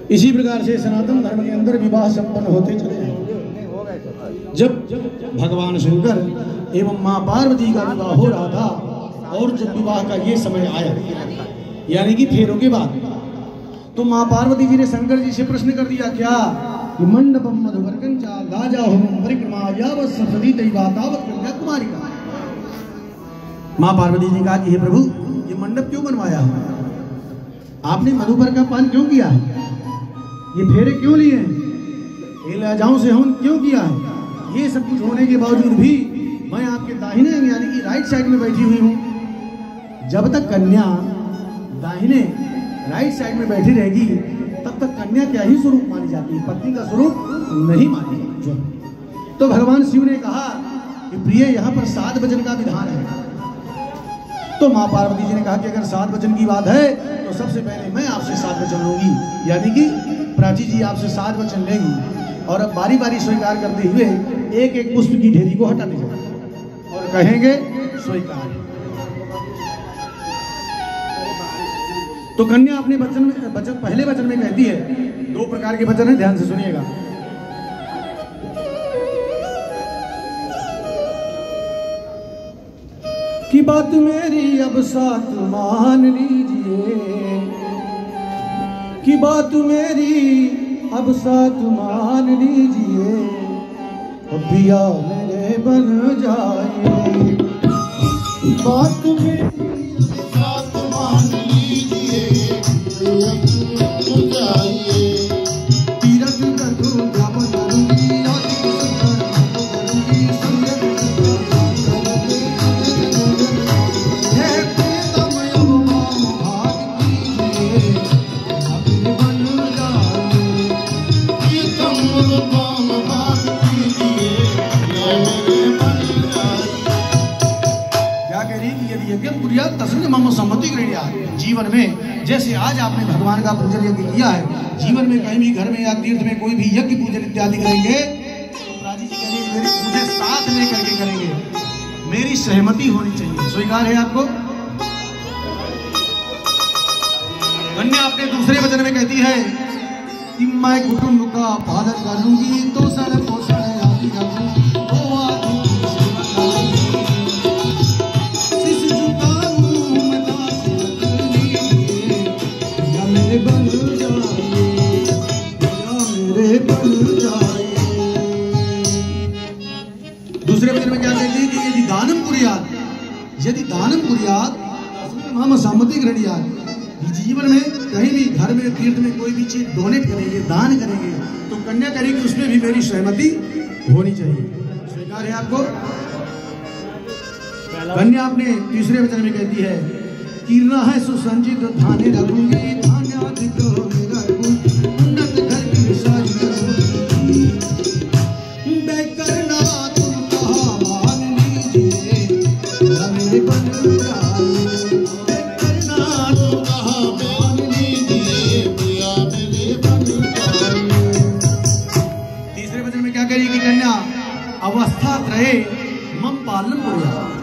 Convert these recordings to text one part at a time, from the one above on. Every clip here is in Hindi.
इसी प्रकार से सनातन धर्म के अंदर विवाह संपन्न होते चले हैं। जब भगवान शंकर एवं मां पार्वती का विवाह हो रहा था और जब विवाह का ये समय आया, यानी कि फेरों के बाद, तो मां पार्वती जी ने शंकर जी से प्रश्न कर दिया क्या कि मंडपम मधुवर्कंचा गाजा होमम परिक्रमा यावत् सप्तति दैवातावत् कन्याकुमारी का। मां पार्वती जी कहा कि हे प्रभु, ये मंडप क्यों बनवाया है, आपने मधुपर का पान क्यों किया है, ये फेरे क्यों लिए हैं, ये राजाओं से हवन क्यों किया है, ये सब कुछ होने के बावजूद भी मैं आपके दाहिने यानी कि राइट साइड में बैठी हुई हूँ। जब तक कन्या दाहिने राइट साइड में बैठी रहेगी तब तक कन्या क्या ही स्वरूप मानी जाती है, पत्नी का स्वरूप नहीं मानी जाती। तो भगवान शिव ने कहा कि प्रिय, यहाँ पर 7 वचन का विधान है। तो मां पार्वती जी ने कहा कि अगर 7 वचन की बात है तो सबसे पहले मैं आपसे 7 वचन लूंगी, यानी कि प्राची जी आपसे 7 वचन लेंगी और अब बारी बारी स्वीकार करते हुए एक एक पुष्प की ढेरी को हटाने जाएंगे और कहेंगे स्वीकार। तो कन्या अपने वचन में पहले वचन में कहती है, 2 प्रकार के वचन है, ध्यान से सुनिएगा। कि बात मेरी अब साथ मान लीजिए, कि बात मेरी अब साथ मान लीजिए, पिया मेरे बन जाए। बात मेरी साथ मान लीजिए, तीरथ करूं जब करूंगी जीवन में जैसे आज आपने भगवान का पूजन यज्ञ किया है, जीवन में कहीं भी घर में या तीर्थ में कोई भी यज्ञ पूजन इत्यादि करेंगे तो राजी जी कहेंगे मुझे साथ लेकर के करेंगे, मेरी सहमति होनी चाहिए। स्वीकार है आपको? कन्या अपने दूसरे वचन में कहती है कि मैं कुटुंब का पालन करूंगी, तो सर पोषण आदि करूंगी, दूसरे वचन में क्या कहती है कि यदि दानम कुर्यात्, यदि दानम कुर्यात् माम सम्मति गृह्णात्, जीवन में कहीं भी घर में तीर्थ में कोई भी चीज डोनेट करेंगे, दान करेंगे, तो कन्या करेगी उसमें भी मेरी सहमति होनी चाहिए। स्वीकार है आपको? कन्या अपने तीसरे वचन में कहती है कीर्णा है सुसंजित धाने रखूंगी, धान्याधिक मेरा उन्नत घर की सारी करूंगी, बेकरना तुम कहा मान लीजिए, मेरे बन जाए, बेकरना तुम कहा मान लीजिए, प्रिया मेरे बन जाए। तीसरे वचन में क्या करेगी कन्या? अवस्था त्रये मम पालनम कुर्यात्।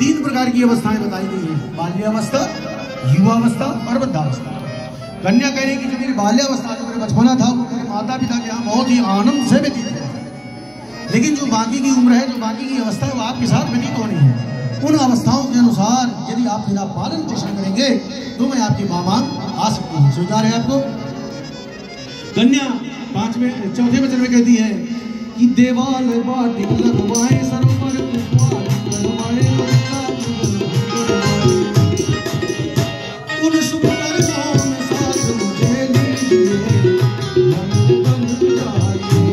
3 प्रकार की अवस्थाएं बताई गई हैं, बाल्यावस्था, युवावस्था और वृद्धावस्था। कन्या कह रही कि जो मेरी बाल्यावस्था, जो मेरा बचपना था, वो मेरे माता पिता के यहाँ बहुत ही आनंद से व्यतीत हुआ, लेकिन जो बाकी की उम्र है, जो बाकी की अवस्था है, वो आपके साथ व्यतीत होनी है। उन अवस्थाओं के अनुसार यदि आप मेरा पालन पोषण करेंगे तो मैं आपकी मामा आ सकती हूँ। स्वीकार है आपको? कन्या चौथे वचन में कहती है कि देवाल बाटिक लगवाए, सरोवर लगवाए, उन शुभ कर्मों में साथ मुझे लीजिए, बन जाइए।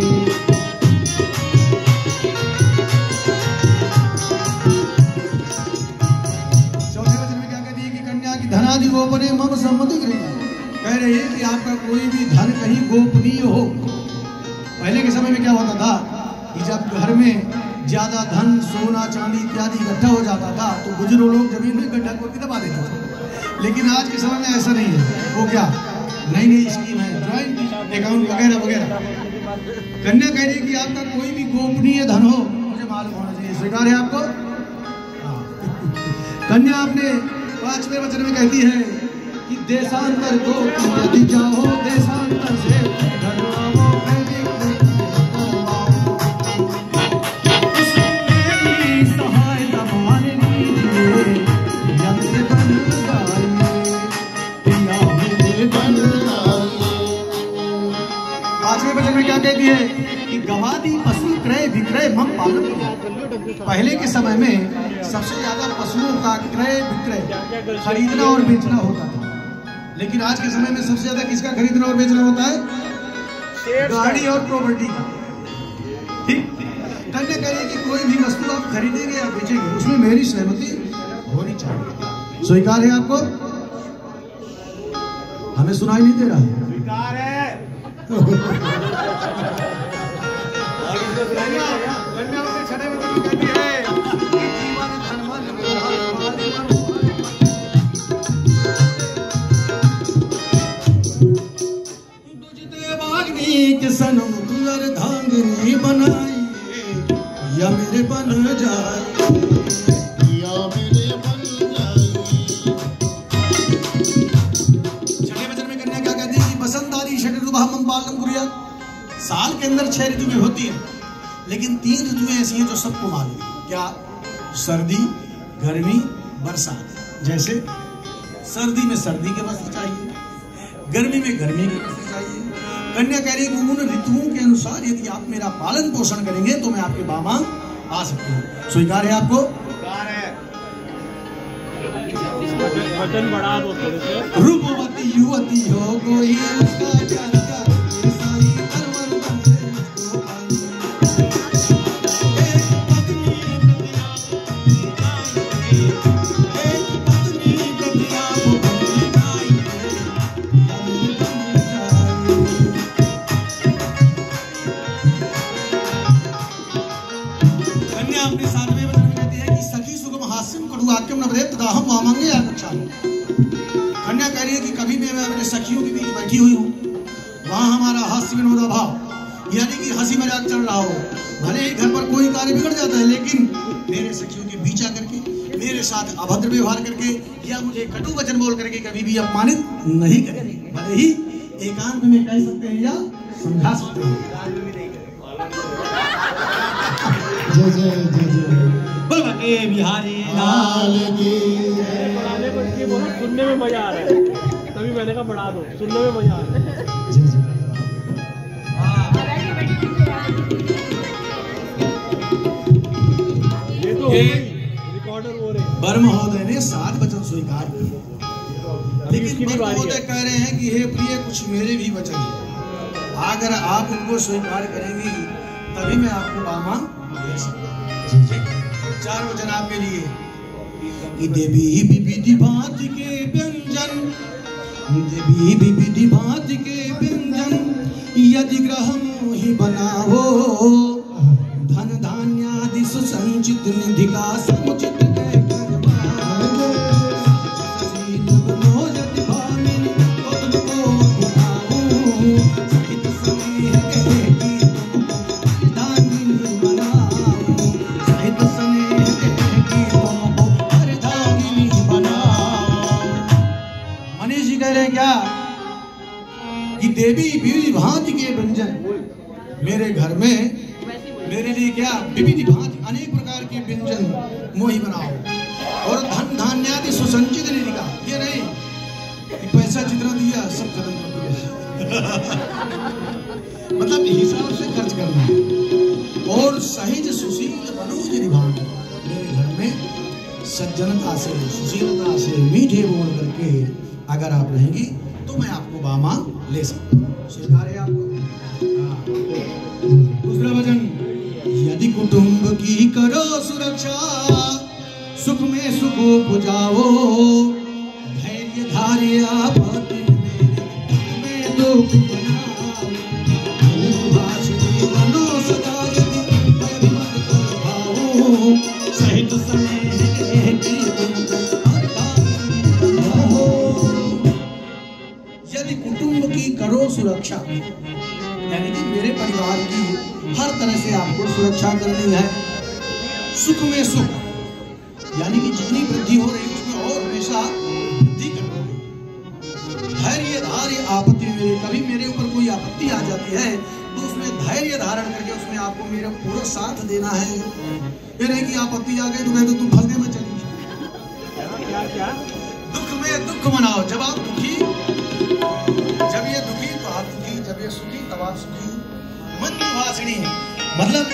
चौथे वचन में क्या कहती है कि कन्या की धनादि गोपनीय मम सम्मति गृह्णात्। कह रही है कि आपका कोई भी धन कहीं गोपनीय हो। पहले के समय में क्या होता था कि जब घर में ज्यादा धन, सोना, चांदी इत्यादि इकट्ठा हो जाता था तो बुजुर्ग लोग जमीन में गड्ढा खोद के दबा देते थे, लेकिन आज के समय में ऐसा नहीं है। वो क्या नई नई स्कीम है, ज्वाइंट अकाउंट वगैरह वगैरह। कन्या कह रही है कि आपका कोई भी गोपनीय धन हो मुझे मालूम होना चाहिए। स्वीकार है आपको? कन्या अपने 5वें वचन में कहती है कि देशांतर को यदि जाओ देशांतर से घर आओ मेरी सहायता मान लीजिए यंत्र बन जाइए बन। पांचवें वचन में क्या कहती है कि गवादी पशु क्रय विक्रय हम पालन करें। पहले के समय में सबसे ज्यादा पशुओं का क्रय विक्रय खरीदना और बेचना होता था, लेकिन आज के समय में सबसे ज्यादा किसका खरीदना और बेचना होता है? गाड़ी और प्रॉपर्टी का। ठीक, कन्या करिए कि कोई भी वस्तु आप खरीदेंगे या बेचेंगे उसमें मेरी सहमति होनी चाहिए। स्वीकार है आपको? हमें सुनाई नहीं दे रहा है? स्वीकार है। सनम दुलर धांगनी बनाइए या मेरे बन जाए या मेरे बन जाए। छठे वचन में कन्या क्या कहती है? बसंत आदि षट ऋतु हम पालन कुरिया। साल के अंदर 6 ऋतुएं होती हैं, लेकिन 3 ऋतुएं ऐसी हैं जो सबको मालूम है। क्या? सर्दी, गर्मी, बरसात। जैसे सर्दी में सर्दी के वस्त्र चाहिए, गर्मी में गर्मी के वस्त्र चाहिए। कन्या कह रही है उन ऋतुओं के अनुसार यदि आप मेरा पालन पोषण करेंगे तो मैं आपके बामा आ सकती हूँ। स्वीकार है आपको? स्वीकार है। वचन बढ़ा दो थोड़े से। रूपवती युवती हो कोई उसका चर्चा सारी तरवन कन्या कह रही है कि कभी मैं अपने सखियों के बीच बैठी हुई हूँ, वहां हमारा हास्य विनोद भाव यानी कि हंसी मजाक चल रहा हो। भले ही घर पर कोई कार्य बिगड़ जाता है, लेकिन मेरे सखियों के बीच आकर के मेरे साथ अभद्र व्यवहार करके या मुझे कटु वचन बोल करके कभी भी अपमानित नहीं करेंगे। भले ही एकांत में कह सकते हैं या समझा सकते हैं। बिहारी लाल की सुनने में मजा आ रहा है, तभी मैंने कहा बढ़ा दो, सुनने में मजा आ रहा है। ये तो रिकॉर्डर हो रहे बर महोदय ने 7 वचन स्वीकार किए, लेकिन बर महोदय कह रहे हैं कि हे प्रिय कुछ मेरे भी वचन हैं, अगर आप उनको स्वीकार करेंगी तभी मैं आपको बामा दे सकता हूँ। 4 वचन आपके लिए कि देवी विविधि भांति के व्यंजन, देवी विविधि भांति के व्यंजन यदि ग्रह मोहि बनाओ, धन धान्यादि सुसंचित निधि का समुचित देवी विविधि भांति के व्यंजन मेरे घर में मेरे लिए क्या विविधि भांति अनेक प्रकार के व्यंजन मोहि बनाओ, और धन धान्यादि सुसंचित निधि का, ये नहीं कि पैसा जितना दिया सब खत्म कर दिया मतलब हिसाब से खर्च करना है, और सहज सुशील मनोज निभान मेरे घर में सज्जनता से सुशीलता से मीठे बोल करके अगर आप रहेंगी तो मैं आपको बामा ले सकता हूँ। स्वीकार है आपको? दूसरा वचन, यदि कुटुंब की करो सुरक्षा, सुख में सुख उपजाओ, धैर्य धार्य आपत्ति में दुख बनाओ, बनो सदा यदि मत भाओ, सहित स्नेह करो सुरक्षा, यानी कि मेरे परिवार की हर तरह से आपको सुरक्षा करनी है। सुख में सुख यानी कि जितनी वृद्धि हो रही है उसमें और हमेशा वृद्धि करनी है। सारी आपत्ति मेरे, कभी मेरे ऊपर कोई आपत्ति आ जाती है तो उसमें धैर्य धारण करके उसमें आपको मेरा पूरा साथ देना है। ये नहीं कि आपत्ति आ गई तो मैं तो तुम फंसने में चली। क्या दुख में दुख मनाओ। जब आप दुखी, जब ये दुखी तो आप दुखी, जब ये सुखी तब आप सुखी। मंद भाषणी मतलब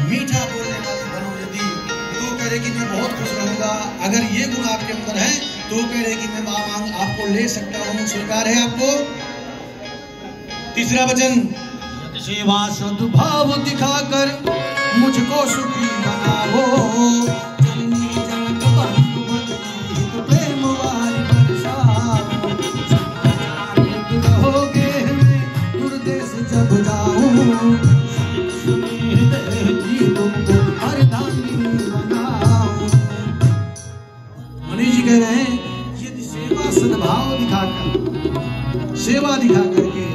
मीठा बोलने वाली बनो यदि, तो कह रहे कि मैं बहुत खुश रहूंगा। अगर ये गुण आपके अंदर है तो कह रहे कि मैं मांग आपको ले सकता हूँ, स्वीकार है आपको। तीसरा वचन, सेवा सद्भाव दिखाकर मुझको सुखी बनाओ। प्रेम वाली बरसाओ, रहोगे दुर्देश जब जाऊं, तुमको हरदानी बनाओ। मनीष जी कह रहे हैं यदि सेवा सद्भाव दिखाकर, सेवा दिखा करके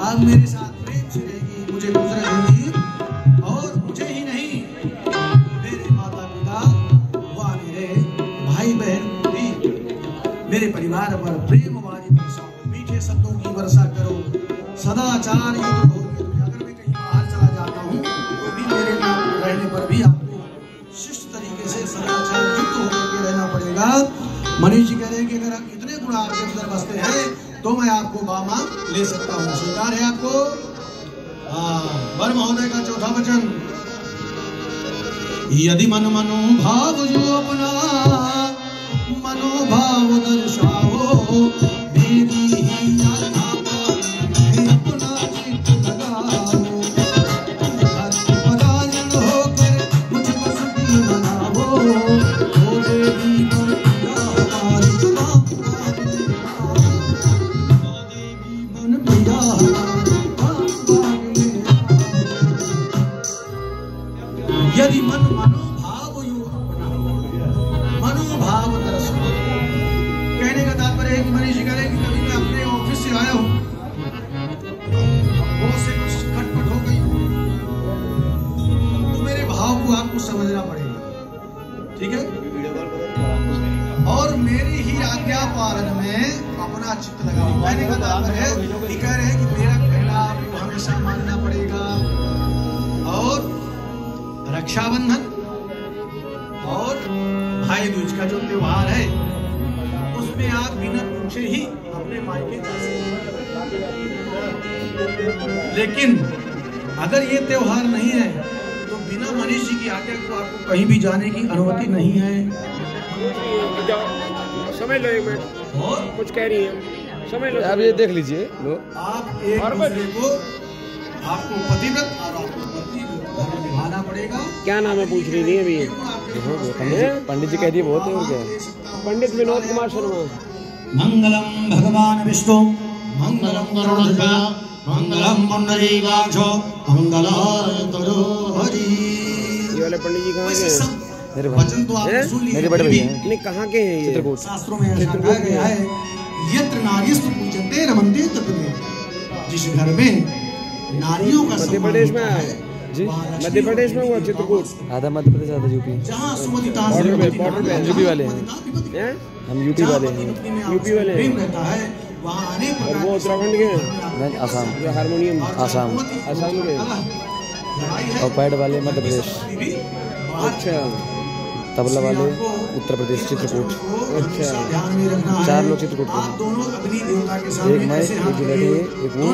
आप मेरे साथ प्रेम से रहेगी, मुझे खुश रखेगी, और मुझे ही नहीं मेरे माता पिता व मेरे भाई बहन भी, मेरे परिवार पर प्रेम वाली वर्षा, मीठे शब्दों की वर्षा करो। सदाचार युक्त होगे। अगर मैं कहीं बाहर चला जाता हूँ तो भी मेरे रहने पर भी आपको शिष्ट तरीके से सदाचार युक्त होकर रहना पड़ेगा। मनीष जी कह रहे हैं कि अगर इतने गुण आपके अंदर बसते हैं तो मैं आपको बामा ले सकता हूँ, स्वीकार है आपको। वर महोदय का चौथा वचन, यदि मन मनोभाव जो अपना मनोभाव दर्शाओ, मेरी ही यात्रा में अपना चित्त लगाओ। परायण होकर मुझको सुखी बनाओ, ओ देवी मन पिया हमारी देवी मन पिया यदि मन मनोभाव यू अपना, मनोभाव दर्शाओ। कहने का तात्पर्य है कि मनीष जी कह रहे हैं कि कभी मैं अपने ऑफिस से आया हूँ, बहुत से कुछ खटपट हो गई, तो मेरे भाव को आपको समझना पड़ेगा, ठीक है। और मेरी ही आज्ञा पालन में अपना चित्त लगाओ। कहने का तात्पर्य है कि कह रहे हैं कि मेरा कहना आपको हमेशा मानना पड़ेगा। और रक्षाबंधन और भाई दूज का जो त्योहार है उसमें आप बिना पूछे ही अपने मायके जा सकते हैं। लेकिन अगर ये त्योहार नहीं है तो बिना मनीष जी की आज्ञा को आपको कहीं भी जाने की अनुमति नहीं है। समझ लो एक मिनट, और कुछ कह रही है, समझ लो। आप ये देख लीजिए लो, आप एक दूसरे को, आपको पतिव्रत और आपको पतिव्रत निभाना पड़ेगा। क्या नाम है पूछ रही थी अभी? पंडित जी कह दिए बहुत है और क्या। पंडित विनोद कुमार शर्मा। मंगलम भगवान विष्णु, मंगलम गरुड़ध्वज, मंगलम पुंडरीकाक्षो, मंगलायतनो हरि। ये वाले पंडित जी कहाँ के हैं? मेरे भाई, वचन तो आपने सुन लिए, मेरे बड़े भैया हैं। नहीं, कहाँ के हैं ये? चित्रकूट। शास्त्रों में ऐसा कहा गया है, यत्र नारीस्तु पूजन्ते रमन्ते तत्र। जिस घर में नारियों का मध्य प्रदेश में है जी, मध्य प्रदेश में हुआ चित्रकूट। आधा मध्य प्रदेश आधा यूपी। जहाँ सुमति बॉर्डर पे हम यूपी वाले हैं, हैं? हम यूपी वाले हैं। यूपी वाले रहता है, वहाँ अनेक और वो उत्तराखंड के हैं? नहीं, आसाम। जो हारमोनियम आसाम। आसाम के। और पैड वाले मध्य प्रदेश। अच्छा, तबला वाले उत्तर प्रदेश चित्रकूट। अच्छा, 4 लोग चित्रकूट के हैं। एक मैं, एक जुलाई, एक वो,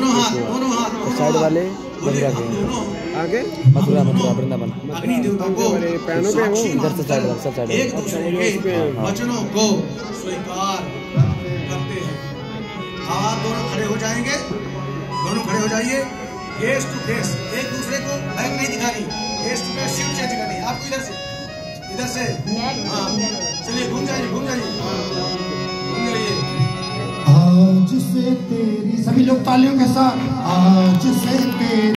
और साइड वाले मथुरा के हैं। आगे मथुरा वृंदावन। पैनों पे वो इधर से साइड सब साइड। एक दूसरे के वचनों को स्वीकार करते हैं। आप दोनों खड़े हो जाएंगे, दोनों खड़े हो जाइए, फेस टू फेस। एक दूसरे को बैक नहीं दिखानी, face to face seat change करनी। आपको इधर से, इधर से, हाँ चलिए घूम जाइए, घूम जाइए, घूम जाइए। आज से तेरी, सभी लोग तालियों के साथ, आज से तेरी